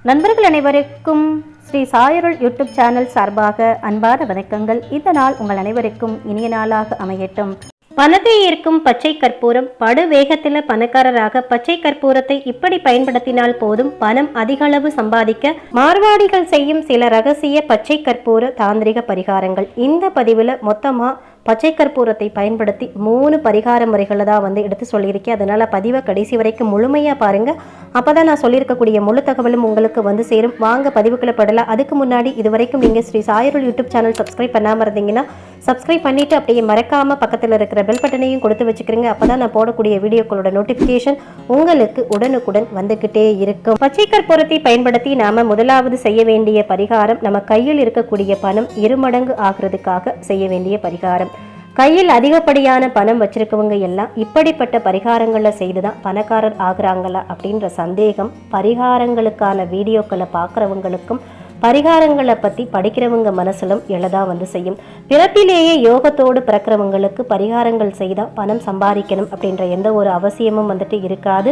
நண்பர்கள் அனைவருக்கும் Sri சாயருள் YouTube channel சார்பாக அன்பான வணக்கங்கள். இந்த நாள் உங்கள் அனைவருக்கும் இனிய நாளாக அமையட்டும். பணத்தை ஈர்க்கும் பச்சை கற்பூரம். படு வேகத்தில் பணக்காரராக பச்சை கற்பூரத்தை இப்படி பயன்படுத்தினால் போதும் பணம் அதிக அளவு சம்பாதிக்க மார்வாடிகள் செய்யும் சில ரகசிய பச்சை கற்பூர தாந்திரிக பரிகாரங்கள். இந்த பதிவில் மொத்தமாக பச்சை கற்பூரத்தை பயன்படுத்தி 3 பரிகார முறைகளை தான் எடுத்து சொல்லியிருக்கேன். அதனால் பதிவை கடைசி வரைக்கும் முழுமையாக பாருங்கள். அப்போ தான் நான் சொல்லியிருக்கக்கூடிய முழு தகவலும் உங்களுக்கு சேரும். வாங்க பதிவுக்குள்ள படலாம். அதுக்கு முன்னாடி இது வரைக்கும் நீங்கள் ஸ்ரீ சாயருள் யூடியூப் சேனல் சப்ஸ்கிரைப் பண்ணாமல் இருந்தீங்கன்னா சப்ஸ்கிரைப் பண்ணிவிட்டு அப்படியே மறக்காமல் பக்கத்தில் இருக்கிற பெல் பட்டனையும் கொடுத்து வச்சுக்கிறீங்க. அப்போ தான் நான் போடக்கூடிய வீடியோக்களோட நோட்டிஃபிகேஷன் உங்களுக்கு உடனுக்குடன் வந்துக்கிட்டே இருக்கும். பச்சை கற்பூரத்தை பயன்படுத்தி நாம் முதலாவது செய்ய வேண்டிய பரிகாரம், நம்ம கையில் இருக்கக்கூடிய பணம் 2 மடங்கு ஆகிறதுக்காக செய்ய வேண்டிய பரிகாரம். கையில் அதிகப்படியான பணம் வச்சிருக்கவங்க எல்லாம் இப்படிப்பட்ட பரிகாரங்களை செய்து தான் பணக்காரர் ஆகுறாங்களா அப்படின்ற சந்தேகம் பரிகாரங்களுக்கான வீடியோக்களை பார்க்குறவங்களுக்கும் பரிகாரங்களை பற்றி படிக்கிறவங்க மனசிலும் எழதா செய்யும். பிறப்பிலேயே யோகத்தோடு பிறக்கிறவங்களுக்கு பரிகாரங்கள் செய்தால் பணம் சம்பாதிக்கணும் அப்படின்ற எந்த ஒரு அவசியமும் இருக்காது.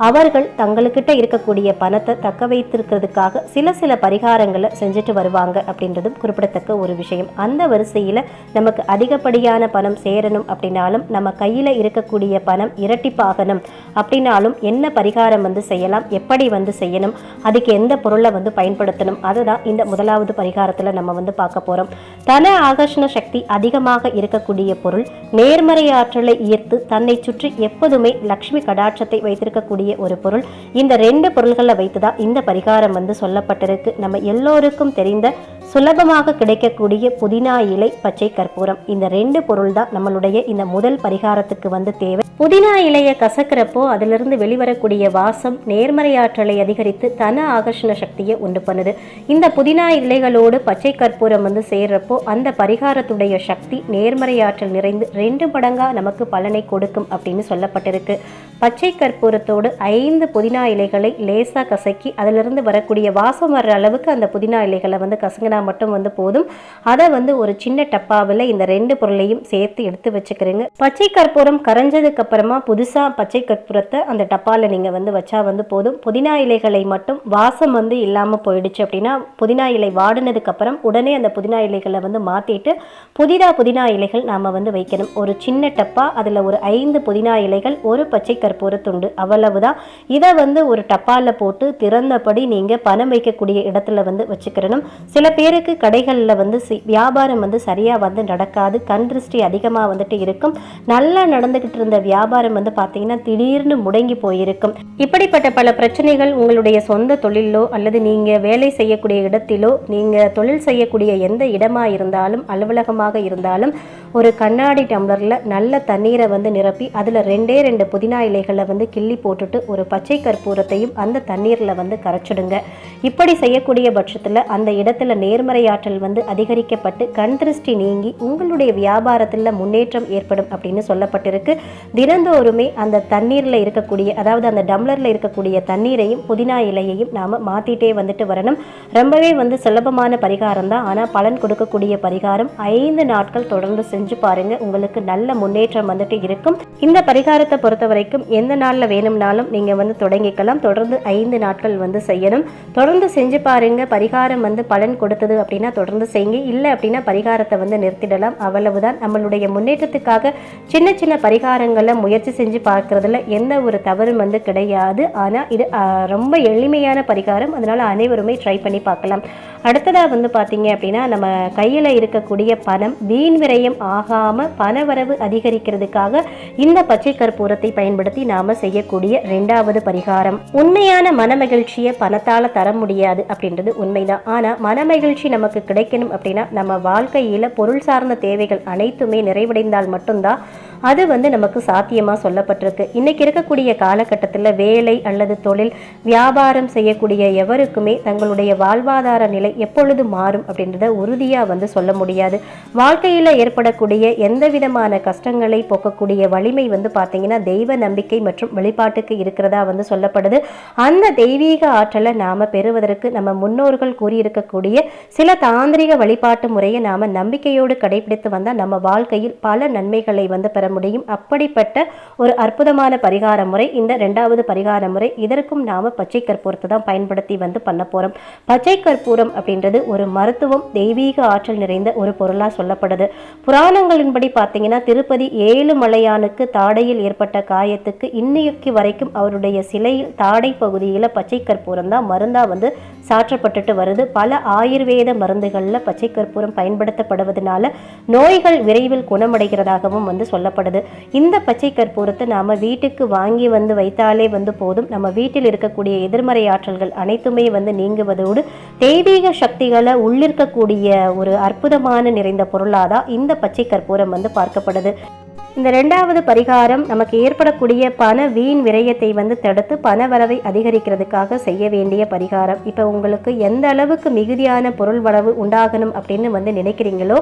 அவர்கள் தங்களுக்கிட்ட இருக்கக்கூடிய பணத்தை தக்க வைத்திருக்கிறதுக்காக சில பரிகாரங்களை செஞ்சுட்டு வருவாங்க அப்படின்றதும் குறிப்பிடத்தக்க ஒரு விஷயம். அந்த வரிசையில் நமக்கு அதிகப்படியான பணம் சேரணும் அப்படின்னாலும், நம்ம கையில் இருக்கக்கூடிய பணம் இரட்டிப்பாகணும் அப்படின்னாலும் என்ன பரிகாரம் செய்யலாம், எப்படி செய்யணும், அதுக்கு எந்த பொருளை பயன்படுத்தணும், அதுதான் இந்த முதலாவது பரிகாரத்தில் நம்ம பார்க்க போகிறோம். தன ஆகர்ஷண சக்தி அதிகமாக இருக்கக்கூடிய பொருள், நேர்மறை ஆற்றலை ஈர்த்து தன்னை சுற்றி எப்போதுமே லக்ஷ்மி கடாட்சத்தை வைத்திருக்கக்கூடிய ஒரு பொருள். இந்த 2 பொருள்களை வைத்துதான் இந்த பரிகாரம் சொல்லப்பட்டிருக்கு. நம்ம எல்லோருக்கும் தெரிந்த சுலபமாக கிடைக்கக்கூடிய புதினா இலை, பச்சை கற்பூரம், இந்த 2 பொருள் தான் நம்மளுடைய இந்த முதல் பரிகாரத்துக்கு தேவை. புதினா இலையை கசக்கிறப்போ அதிலிருந்து வெளிவரக்கூடிய வாசம் நேர்மறை ஆற்றலை அதிகரித்து தன ஆகர்ஷண சக்தியை உண்டு பண்ணுது. இந்த புதினா இலைகளோடு பச்சை கற்பூரம் சேர்றப்போ அந்த பரிகாரத்துடைய சக்தி நேர்மறை ஆற்றல் நிறைந்து 2 மடங்கா நமக்கு பலனை கொடுக்கும் அப்படின்னு சொல்லப்பட்டிருக்கு. பச்சை கற்பூரத்தோடு 5 புதினா இலைகளை லேசா கசக்கி அதிலிருந்து வரக்கூடிய வாசம் வர்ற அளவுக்கு அந்த புதினா இலைகளை கசங்கினா மட்டும் போதும். அதை ஒரு சின்ன டப்பாவில் இந்த 2 பொருளையும் சேர்த்து எடுத்து வச்சுக்கிறீங்க. பச்சை கற்பூரம் கரைஞ்சதுக்கு அப்புறமா புதுசா பச்சை கற்பூரத்தை அந்த டப்பாவில் நீங்க வச்சா போதும். புதினா இலைகளை மட்டும் வாசம் இல்லாம போயிடுச்சு அப்படின்னா புதினா இலை வாடினதுக்கு அப்புறம் உடனே அந்த புதினா இலைகளை மாத்திட்டு புதினா இலைகள் நாம வைக்கணும். ஒரு சின்ன டப்பா, அதுல ஒரு 5 புதினா இலைகள், ஒரு பச்சை கற்பூர துண்டு, அவ்வளவுதான். இதை ஒரு டப்பால போட்டு திறந்தபடி நீங்க பணம் வைக்கக்கூடிய இடத்துல வச்சுக்கிறணும். சில பேருக்கு கடைகளில் வியாபாரம் சரியா நடக்காது, கண் திருஷ்டி அதிகமா இருக்கும். நல்லா நடந்துகிட்டு இருந்த வியாபாரம் பார்த்தீங்கன்னா திடீர்னு முடங்கி போயிருக்கும். இப்படிப்பட்ட பல பிரச்சனைகள் உங்களுடைய சொந்த தொழிலோ அல்லது நீங்க வேலை செய்யக்கூடிய இடத்திலோ, நீங்க தொழில் செய்யக்கூடிய எந்த இடமா இருந்தாலும் அலுவலகமாக இருந்தாலும் ஒரு கண்ணாடி டம்ளர்ல நல்ல தண்ணீரை நிரப்பி அதுல 2 புதினா இலைகளை கிள்ளி போட்டுட்டு ஒரு பச்சை கற்பூரத்தையும் அந்த தண்ணீர்ல கரைச்சிடுங்க. இப்படி செய்யக்கூடிய பட்சத்துல அந்த இடத்துல நேர்மறை ஆற்றல் அதிகரிக்கப்பட்டு கண் திருஷ்டி நீங்கி உங்களுடைய வியாபாரத்துல முன்னேற்றம் ஏற்படும் அப்படின்னு சொல்லப்பட்டிருக்கு. தினந்தோறுமே அந்த தண்ணீர்ல இருக்கக்கூடிய, அதாவது அந்த டம்ளர்ல இருக்கக்கூடிய தண்ணீரையும் புதினா இலையையும் நாம மாத்திட்டே வரணும். ரொம்பவே சுலபமான பரிகாரம் தான், ஆனா பலன் கொடுக்கக்கூடிய பரிகாரம். 5 நாட்கள் தொடர்ந்து செஞ்சு பாருங்க, உங்களுக்கு நல்ல முன்னேற்றம் இருக்கும். இந்த பரிகாரத்தை பொறுத்த வரைக்கும் எந்த நாள்ல வேணும்னாலும் நீங்க தொடங்கிக்கலாம். தொடர்ந்து 5 நாட்கள் செய்யணும். தொடர்ந்து செஞ்சு பாருங்க. பரிகாரம் பலன் கொடுத்தது அப்படின்னா தொடர்ந்து செய்யுங்க. இல்லை அப்படின்னா பரிகாரத்தை நிறுத்திடலாம். அவ்வளவுதான். நம்மளுடைய முன்னேற்றத்துக்காக சின்ன பரிகாரங்களை முயற்சி செஞ்சு பார்க்கறதுல எந்த ஒரு தவறும் கிடையாது. ஆனா இது ரொம்ப எளிமையான பரிகாரம், அதனால அனைவருமே ட்ரை பண்ணி பார்க்கலாம். அடுத்ததா பார்த்தீங்க அப்படின்னா, நம்ம கையில இருக்கக்கூடிய பணம் வீண் விரயம் ஆகாம பணவரவு அதிகரிக்கிறதுக்காக இந்த பச்சை கற்பூரத்தை பயன்படுத்தி நாம செய்யக்கூடிய 2வது பரிகாரம். உண்மையான மனமகிழ்ச்சியை பணத்தால தர முடியாது அப்படின்றது உண்மைதான். ஆனா மனமகிழ்ச்சி நமக்கு கிடைக்கணும் அப்படின்னா நம்ம வாழ்க்கையில பொருள் சார்ந்த தேவைகள் அனைத்துமே நிறைவடைந்தால் மட்டும்தான் அது நமக்கு சாத்தியமா சொல்லப்பட்டிருக்கு. இன்னைக்கு இருக்கக்கூடிய காலகட்டத்தில் வேலை அல்லது தொழில் வியாபாரம் செய்யக்கூடிய எவருக்குமே தங்களுடைய வாழ்வாதார நிலை எப்பொழுது மாறும் அப்படின்றத உறுதியா சொல்ல முடியாது. வாழ்க்கையில ஏற்படக்கூடிய எந்த விதமான கஷ்டங்களை போக்கக்கூடிய வலிமை பார்த்தீங்கன்னா தெய்வ நம்பிக்கை மற்றும் வழிபாட்டுக்கு இருக்கிறதா சொல்லப்படுது. அந்த தெய்வீக ஆற்றலை நாம பெறுவதற்கு நம்ம முன்னோர்கள் கூறியிருக்கக்கூடிய சில தாந்திரிக வழிபாட்டு முறையை நாம நம்பிக்கையோடு கடைபிடித்து வந்தால் நம்ம வாழ்க்கையில் பல நன்மைகளை பெற முடியும். அப்படிப்பட்ட ஒரு அற்புதமான பரிகார முறை இந்த 2வது பரிகார முறை. இதற்கும் நாம பச்சை கற்பூரத்தை தான் பயன்படுத்தி வந்து பண்ண போறோம். பச்சை கற்பூரம் அப்படின்றது ஒரு மருத்துவம், தெய்வீக ஆற்றல் நிறைந்த ஒரு பொருளா சொல்லப்படுது. புராணங்களின்படி பார்த்தீங்கன்னா திருப்பதி ஏழுமலையானுக்கு தாடையில் ஏற்பட்ட காயத்துக்கு இன்னைக்கு வரைக்கும் அவருடைய சிலையில் தாடை பகுதியில் பச்சை கற்பூரம் தான் மருந்தா வந்து சாற்றப்பட்டுட்டு வருது. பல ஆயுர்வேத மருந்துகளில் பச்சை கற்பூரம் பயன்படுத்தப்படுவதனால நோய்கள் விரைவில் குணமடைகிறதாகவும் வந்து சொல்லப்படுது. இந்த பச்சை கற்பூரத்தை நாம வீட்டுக்கு வாங்கி வந்து வைத்தாலே வந்து போதும். நம்ம வீட்டில் இருக்கக்கூடிய எதிர்மறை ஆற்றல்கள் அனைத்துமே வந்து நீங்குவதோடு தெய்வீக சக்திகளை உள்ளிருக்கக்கூடிய ஒரு அற்புதமான நிறைந்த பொருளாதான் இந்த பச்சை கற்பூரம் வந்து பார்க்கப்படுது. இந்த 2வது பரிகாரம் நமக்கு ஏற்படக்கூடிய பண வீண் விரயத்தை வந்து தடுத்து பண வரவை அதிகரிக்கிறதுக்காக செய்ய வேண்டிய பரிகாரம். இப்போ உங்களுக்கு எந்த அளவுக்கு மிகுதியான பொருள் வரவு உண்டாகணும் அப்படின்னு வந்து நினைக்கிறீங்களோ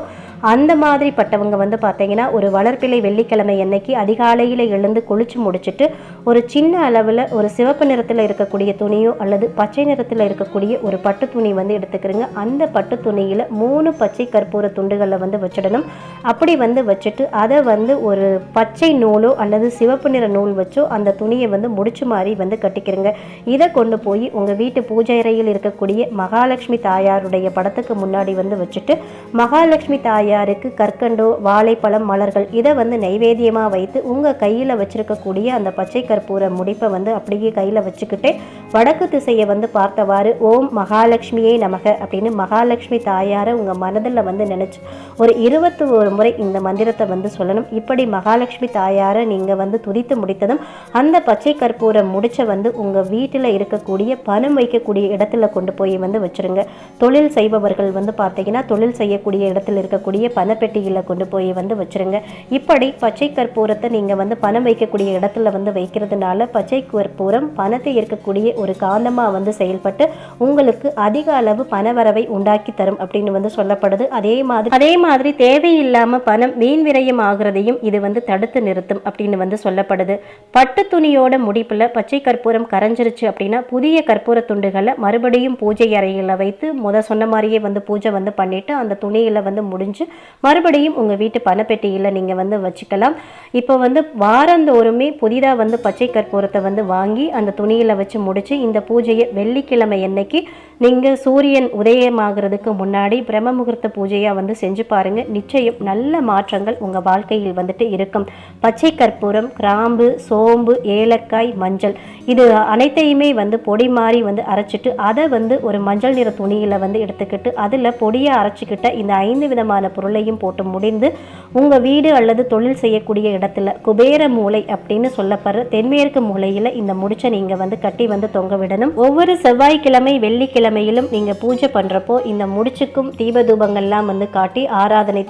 அந்த மாதிரி பட்டவங்க வந்து பார்த்தீங்கன்னா ஒரு வளர்ப்பிலை வெள்ளிக்கிழமை அன்னைக்கு அதிகாலையில் எழுந்து குளிச்சு முடிச்சுட்டு ஒரு சின்ன அளவில் ஒரு சிவப்பு நிறத்தில் இருக்கக்கூடிய துணியோ அல்லது பச்சை நிறத்தில் இருக்கக்கூடிய ஒரு பட்டு துணி வந்து எடுத்துக்கிறீங்க. அந்த பட்டு துணியில் 3 பச்சை கற்பூர துண்டுகளை வந்து வச்சிடணும். அப்படி வந்து வச்சுட்டு அதை வந்து ஒரு பச்சை நூலோ அல்லது சிவப்பு நிற நூல் வச்சோ அந்த துணியை வந்து முடிச்சு மாதிரி வந்து கட்டிக்கிறங்க. இதை கொண்டு போய் உங்கள் வீட்டு பூஜை அறையில் இருக்கக்கூடிய மகாலட்சுமி தாயாருடைய படத்துக்கு முன்னாடி வந்து வச்சுட்டு மகாலட்சுமி தாயாருக்கு கற்கண்டோ வாழைப்பழம் மலர்கள் இதை வந்து நைவேத்தியமாக வைத்து உங்கள் கையில் வச்சிருக்கக்கூடிய அந்த பச்சை கற்பூர முடிப்பை வந்து அப்படியே கையில் வச்சுக்கிட்டே வடக்கு திசையை வந்து பார்த்தவாறு ஓம் மகாலட்சுமியே நமக அப்படின்னு மகாலட்சுமி தாயாரை உங்கள் மனதில் வந்து நினச்சி ஒரு 21 முறை இந்த மந்திரத்தை வந்து சொல்லணும். இப்படி மகாலட்சுமி தாயாரை நீங்கள் வந்து துதித்து முடித்ததும் அந்த பச்சை கற்பூரம் முடிச்ச வந்து உங்கள் வீட்டில் இருக்கக்கூடிய பணம் வைக்கக்கூடிய இடத்துல கொண்டு போய் வந்து வச்சுருங்க. தொழில் செய்பவர்கள் வந்து பார்த்தீங்கன்னா தொழில் செய்யக்கூடிய இடத்துல இருக்கக்கூடிய பணப்பெட்டியில் கொண்டு போய் வந்து வச்சுருங்க. இப்படி பச்சை கற்பூரத்தை நீங்கள் வந்து பணம் வைக்கக்கூடிய இடத்துல வந்து வைக்கிறதுனால பச்சை கற்பூரம் பணத்தை இருக்கக்கூடிய ஒரு காந்தமாக வந்து செயல்பட்டு உங்களுக்கு அதிக அளவு பணவரவை உண்டாக்கி தரும் அப்படின்னு வந்து சொல்லப்படுது. அதே மாதிரி தேவையில்லாமல் பணம் வீண் விரயம் ஆகிறதையும் இது வந்து தடுத்து நிறுத்தும் அப்படின்னு வந்து சொல்லப்படுது. பட்டு துணியோட முடிப்புல பச்சை கற்பூரம் கரைஞ்சிருச்சு அப்படின்னா புதிய கற்பூர துண்டுகளை மறுபடியும் பூஜை அறையில் வைத்து சொன்ன மாதிரியே வந்து பூஜை வந்து பண்ணிட்டு அந்த துணியில வந்து முடிஞ்சு மறுபடியும் உங்க வீட்டு பணப்பெட்டியில நீங்க வந்து வச்சுக்கலாம். இப்போ வந்து வாரந்தோறுமே புதிதாக வந்து பச்சை கற்பூரத்தை வந்து வாங்கி அந்த துணியில வச்சு முடிச்சு இந்த பூஜையை வெள்ளிக்கிழமை அன்னைக்கு நீங்கள் சூரியன் உதயமாகிறதுக்கு முன்னாடி பிரம்ம முகூர்த்த பூஜையாக வந்து செஞ்சு பாருங்க. நிச்சயம் நல்ல மாற்றங்கள் உங்கள் வாழ்க்கையில் வந்துட்டு இருக்கும். பச்சை கற்பூரம், கிராம்பு, சோம்பு, ஏலக்காய், மஞ்சள் இது அனைத்தையுமே வந்து பொடி மாதிரி வந்து அரைச்சிட்டு அதை வந்து ஒரு மஞ்சள் நிற துணியில் வந்து எடுத்துக்கிட்டு அதில் பொடியை அரைச்சிக்கிட்ட இந்த 5 விதமான பொருளையும் போட்டு முடிந்து உங்கள் வீடு அல்லது தொழில் செய்யக்கூடிய இடத்துல குபேர மூலை அப்படின்னு சொல்லப்படுற தென்மேற்கு மூலையில் இந்த முடிச்சை நீங்கள் வந்து கட்டி வந்து தொங்க விடணும். ஒவ்வொரு செவ்வாய்க்கிழமை வெள்ளிக்கிழமையிலும் நீங்கள் பூஜை பண்ணுறப்போ இந்த முடிச்சுக்கும் தீபதூபங்கள்லாம் வந்து காட்டி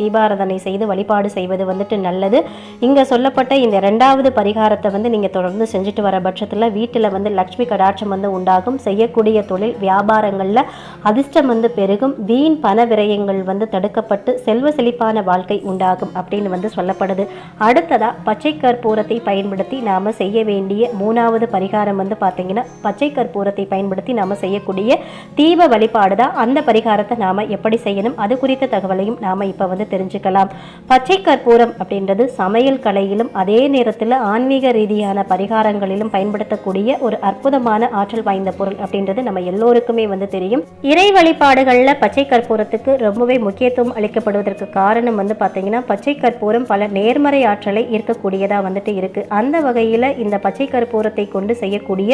தீபாராதனை செய்து வழிபாடு செய்வது வந்துட்டு நல்லது. இங்கே சொல்லப்பட்ட இந்த 2வது பரிகாரத்தை வந்து நீங்கள் தொடர்ந்து செஞ்சுட்டு வர பட்சத்தில் வீட்டில் வந்து லக்ஷ்மி கடாட்சம் வந்து உண்டாகும். செய்யக்கூடிய தொழில் வியாபாரங்களில் அதிர்ஷ்டம் வந்து பெருகும். வீண் பண விரயங்கள் வந்து தடுக்கப்பட்டு செல்வ செழிப்பான வாழ்க்கை உண்டாகும் அப்படின்னு வந்து சொல்லப்படுது. அடுத்ததா பச்சை கற்பூரத்தை பயன்படுத்தி நாம செய்ய வேண்டிய 3வது பரிகாரம் வந்து பார்த்தீங்கன்னா பச்சை கற்பூரத்தை பயன்படுத்தி நாம செய்யக்கூடிய தீப வழிபாடு தான். அந்த பரிகாரத்தை நாம எப்படி செய்யணும் அது குறித்த தகவலையும் நாம இப்ப வந்து தெரிஞ்சுக்கலாம். பச்சை கற்பூரம் அப்படின்றது சமையல் கலையிலும் அதே நேரத்தில் ஆன்மீக ரீதியான பரிகாரங்களிலும் பயன்படுத்தக்கூடிய ஒரு அற்புதமான ஆற்றல் வாய்ந்த பொருள் அப்படின்றது நம்ம எல்லோருக்குமே வந்து தெரியும். இறை வழிபாடுகள்ல பச்சை கற்பூரத்துக்கு ரொம்பவே முக்கியத்துவம் அளிக்கப்படுவதற்கு காரணம் வந்து பார்த்தீங்கன்னா பச்சை கற்பூரம் பல நேர்மறை ஆற்றலை இருக்கக்கூடியதா வந்துட்டு இருக்கு. அந்த வகையில் இந்த பச்சை கற்பூரத்தை கொண்டு செய்யக்கூடிய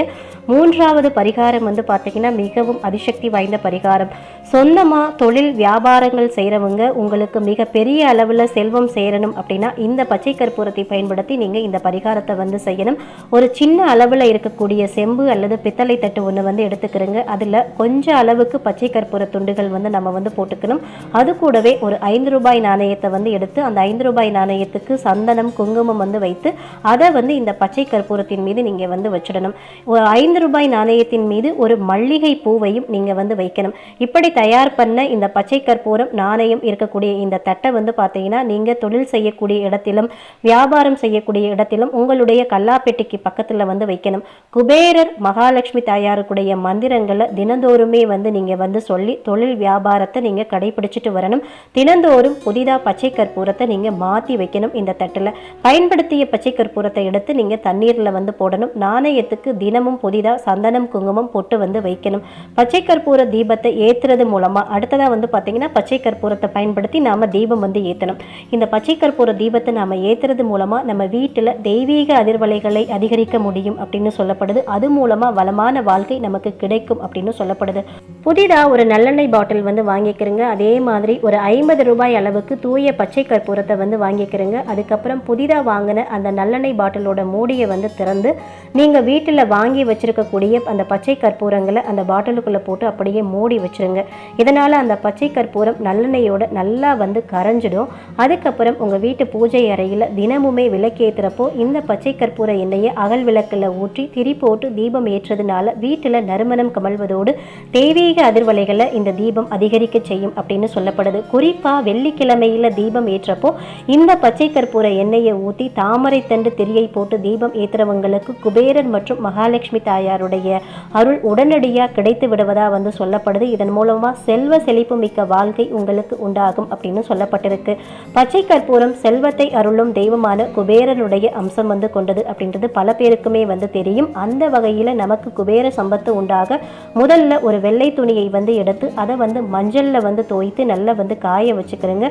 3வது பரிகாரம் வந்து பார்த்தீங்கன்னா மிகவும் அதிசக்தி வாய்ந்த பரிகாரம். சொந்தமா தொழில் வியாபாரங்கள் செய்கிறவங்க உங்களுக்கு மிக பெரிய அளவில் செல்வம் சேரணும் அப்படின்னா இந்த பச்சை கற்பூரத்தை பயன்படுத்தி நீங்கள் இந்த பரிகாரத்தை வந்து செய்யணும். ஒரு சின்ன அளவில் இருக்கக்கூடிய செம்பு அல்லது பித்தளை தட்டு ஒன்று வந்து எடுத்துக்கிறோங்க. அதில் கொஞ்சம் அளவுக்கு பச்சை கற்பூர துண்டுகள் வந்து நம்ம வந்து போட்டுக்கணும். அது கூடவே ஒரு 5 ரூபாய் நாணயத்தை வந்து எடுத்து அந்த 5 ரூபாய் நாணயத்துக்கு சந்தனம் குங்குமம் வந்து வைத்து அதை வந்து இந்த பச்சை கற்பூரத்தின் மீது நீங்கள் வந்து வச்சிடணும். ஒரு 5 ரூபாய் நாணயத்தின் மீது ஒரு மல்லிகை பூவையும் நீங்கள் வந்து வைக்கணும். இப்படி தயார் பண்ண இந்த பச்சை கற்பூரம் நாணயம் இருக்கக்கூடிய இந்த தட்டை வந்து பார்த்தீங்கன்னா நீங்கள் தொழில் செய்யக்கூடிய இடத்திலும் வியாபாரம் செய்யக்கூடிய இடத்திலும் உங்களுடைய கல்லாப்பெட்டிக்கு பக்கத்தில் வந்து வைக்கணும். குபேரர் மகாலட்சுமி தாயாருக்குடைய மந்திரங்களை தினந்தோறுமே வந்து நீங்கள் வந்து சொல்லி தொழில் வியாபாரத்தை நீங்கள் கடைபிடிச்சிட்டு வரணும். தினந்தோறும் புதிதாக பச்சை கற்பூரத்தை நீங்கள் மாற்றி வைக்கணும். இந்த தட்டில் பயன்படுத்திய பச்சை கற்பூரத்தை எடுத்து நீங்கள் தண்ணீரில் வந்து போடணும். நாணயத்துக்கு தினமும் புதிதாக சந்தனம் குங்குமம் போட்டு வந்து வைக்கணும். பச்சை கற்பூர தீபத்தை ஏற்றுறது மூலமாக அடுத்ததாக வந்து பார்த்தீங்கன்னா பச்சை கற்பூரத்தை பயன்படுத்தி நாம் தீபம் வந்து ஏற்றணும். இந்த பச்சை கற்பூர தீபத்தை நாம் ஏற்றுறது மூலமாக நம்ம வீட்டில் தெய்வீக அதிர்வலைகளை அதிகரிக்க முடியும் அப்படின்னு சொல்லப்படுது. அது மூலமாக வளமான வாழ்க்கை நமக்கு கிடைக்கும் அப்படின்னு சொல்லப்படுது. புதிதாக ஒரு நல்லெண்ணெய் பாட்டில் வந்து வாங்கிக்கிறங்க. அதே மாதிரி ஒரு 50 ரூபாய் அளவுக்கு தூய பச்சை கற்பூரத்தை வந்து வாங்கிக்கிறங்க. அதுக்கப்புறம் புதிதாக வாங்கின அந்த நல்லெண்ணெய் பாட்டிலோட மூடியை வந்து திறந்து நீங்கள் வீட்டில் வாங்கி வச்சிருக்கக்கூடிய அந்த பச்சை கற்பூரங்களை அந்த பாட்டிலுக்குள்ளே போட்டு அப்படியே மூடி வச்சுருங்க. இதனால் அந்த பச்சை கற்பூரம் நல்லெண்ணெயோட நல்லா வந்து கரைஞ்சிடும். அதுக்கப்புறம் உங்கள் வீட்டு பூஜை அறையில் தினமுமே விளக்கேற்றுறப்போ இந்த பச்சை கற்பூர எண்ணெயை அகல் விளக்கில் ஊற்றி திரி போட்டு தீபம் ஏற்றதுனால வீட்டில் நறுமணம் கமழ்வதோடு தெய்வீக அதிர்வலைகளை இந்த தீபம் அதிகரிக்க செய்யும் அப்படின்னு சொல்லப்படுது. குறிப்பாக வெள்ளிக்கிழமையில் தீபம் ஏற்றப்போ இந்த பச்சை கற்பூர எண்ணெயை ஊற்றி தாமரை தண்டு திரியை போட்டு தீபம் ஏற்றுறவங்களுக்கு குபேரர் மற்றும் மகாலட்சுமி தாயாருடைய அருள் உடனடியாக கிடைத்து விடுவதாக வந்து சொல்லப்படுது. இதன் மூலமாக செல்வ செழிப்பு மிக்க வாழ்க்கை உங்களுக்கு உண்டாகும் அப்படின்னு சொல்லப்பட்டிருக்கு. பச்சை கற்பூரம் செல்வத்தை அருளும் தெய்வமான குபேரனுடைய அம்சம் வந்து கொண்டது அப்படின்றது பல பேருக்குமே வந்து தெரியும். அந்த வகையில் நமக்கு குபேர சம்பத்து உண்டாக முதல்ல ஒரு வெள்ளை துணியை வந்து எடுத்து அதை வந்து மஞ்சளில் வந்து தோய்த்து நல்லா வந்து காய வச்சுக்கிறேங்க.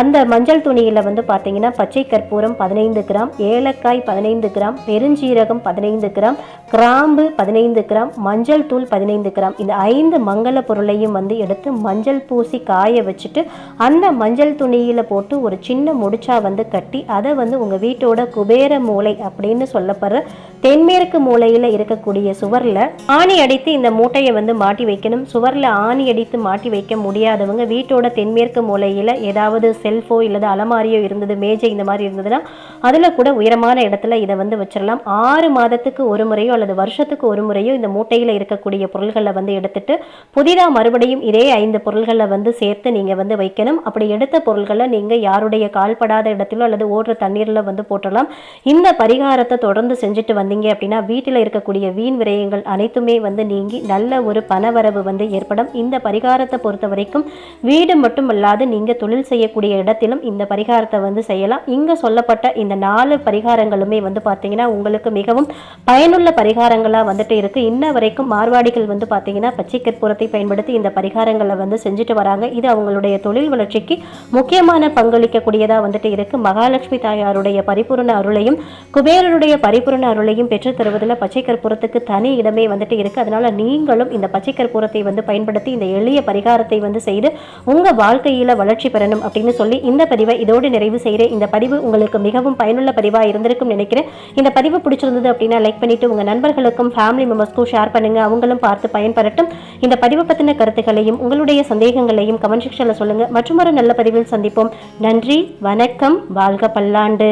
அந்த மஞ்சள் துணியில் வந்து பார்த்தீங்கன்னா பச்சை கற்பூரம் 15 கிராம், ஏலக்காய் 15 கிராம், பெருஞ்சீரகம் 15 கிராம், கிராம்பு 15 கிராம், மஞ்சள் தூள் 15 கிராம், இந்த 5 மங்கள பொருளையும் வந்து எடுத்து மஞ்சள் பூசி காய வச்சுட்டு அந்த மஞ்சள் துணியில் போட்டு ஒரு சின்ன முடிச்சா வந்து கட்டி அதை வந்து உங்கள் வீட்டோட குபேர மூலை அப்படின்னு சொல்லப்படுற தென்மேற்கு மூலையில் இருக்கக்கூடிய சுவரில் ஆணி அடித்து இந்த மூட்டையை வந்து மாட்டி வைக்கணும். சுவரில் ஆணி அடித்து மாட்டி வைக்க முடியாதவங்க வீட்டோட தென்மேற்கு மூலையில் ஏதாவது செல்ஃபோ இல்லது அலமாரியோ இருந்தது, மேஜை இந்த மாதிரி இருந்ததுன்னா அதில் கூட உயரமான இடத்துல இதை வந்து வச்சிடலாம். 6 மாதத்துக்கு ஒரு முறையோ அல்லது வருஷத்துக்கு ஒரு முறையோ இந்த மூட்டையில் இருக்கக்கூடிய பொருள்களை வந்து எடுத்துட்டு புதிதாக மறுபடியும் இதே 5 பொருள்களை வந்து சேர்த்து நீங்கள் வந்து வைக்கணும். அப்படி எடுத்த பொருள்களை நீங்கள் யாருடைய கால்படாத இடத்திலோ அல்லது ஓடுற தண்ணீரில் வந்து போட்டலாம். இந்த பரிகாரத்தை தொடர்ந்து செஞ்சுட்டு வந்தீங்க அப்படின்னா வீட்டில் இருக்கக்கூடிய வீண் விரயங்கள் அனைத்துமே வந்து நீங்கி நல்ல ஒரு பணவரவு வந்து ஏற்படும். இந்த பரிகாரத்தை பொறுத்த வரைக்கும் வீடு மட்டும் அல்லாது நீங்கள் தொழில் செய்யக்கூடிய இடத்திலும் இந்த பரிகாரத்தை வந்து செய்யலாம். இங்கே சொல்லப்பட்ட இந்த 4 பரிகாரங்களுமே வந்து பார்த்தீங்கன்னா உங்களுக்கு மிகவும் பயனுள்ள பரிகாரங்களாக வந்துட்டு இருக்குது. இன்ன வரைக்கும் மார்வாடிகள் வந்து பார்த்தீங்கன்னா பச்சை கற்பூரத்தை பயன்படுத்தி இந்த பரிகாரங்களை வந்து செஞ்சுட்டு வராங்க. இது அவங்களுடைய தொழில் வளர்ச்சிக்கு முக்கியமான பங்களிக்கக்கூடியதாக வந்துட்டு இருக்குது. மகாலட்சுமி தாயாருடைய பரிபூர்ண அருளையும் குபேரருடைய பரிபூர்ண அருளையும் பெற்று தருவதில் பச்சை கற்பூரத்துக்கு தனி இடமே வந்துட்டு இருக்குது. அதனால் நீங்களும் இந்த பச்சை கற்பூரத்தை வந்து பயன்படுத்தி இந்த எளிய பரிகாரத்தை வந்து செய்து உங்கள் வாழ்க்கையில் வளர்ச்சி பெறணும் அப்படின்னு சொல்லி இந்த பதிவை இதோடு நிறைவு செய்கிறேன். இந்த பதிவு உங்களுக்கு மிகவும் பயனுள்ள பதிவாக இருந்திருக்கும் நினைக்கிறேன். இந்த பதிவு பிடிச்சிருந்தது அப்படின்னா லைக் பண்ணிட்டு உங்கள் நண்பர்களுக்கும் ஃபேமிலி மெம்பர்ஸ்க்கும் ஷேர் பண்ணுங்கள். அவங்களும் பார்த்து பயன்பெறட்டும். இந்த பதிவு பற்றின கருத்துக்களையும் உங்களுடைய சந்தேகங்களையும் கமெண்ட் செக்ஷனில் சொல்லுங்கள். மற்றொரு நல்ல பதிவில் சந்திப்போம். நன்றி, வணக்கம், வாழ்க பல்லாண்டு.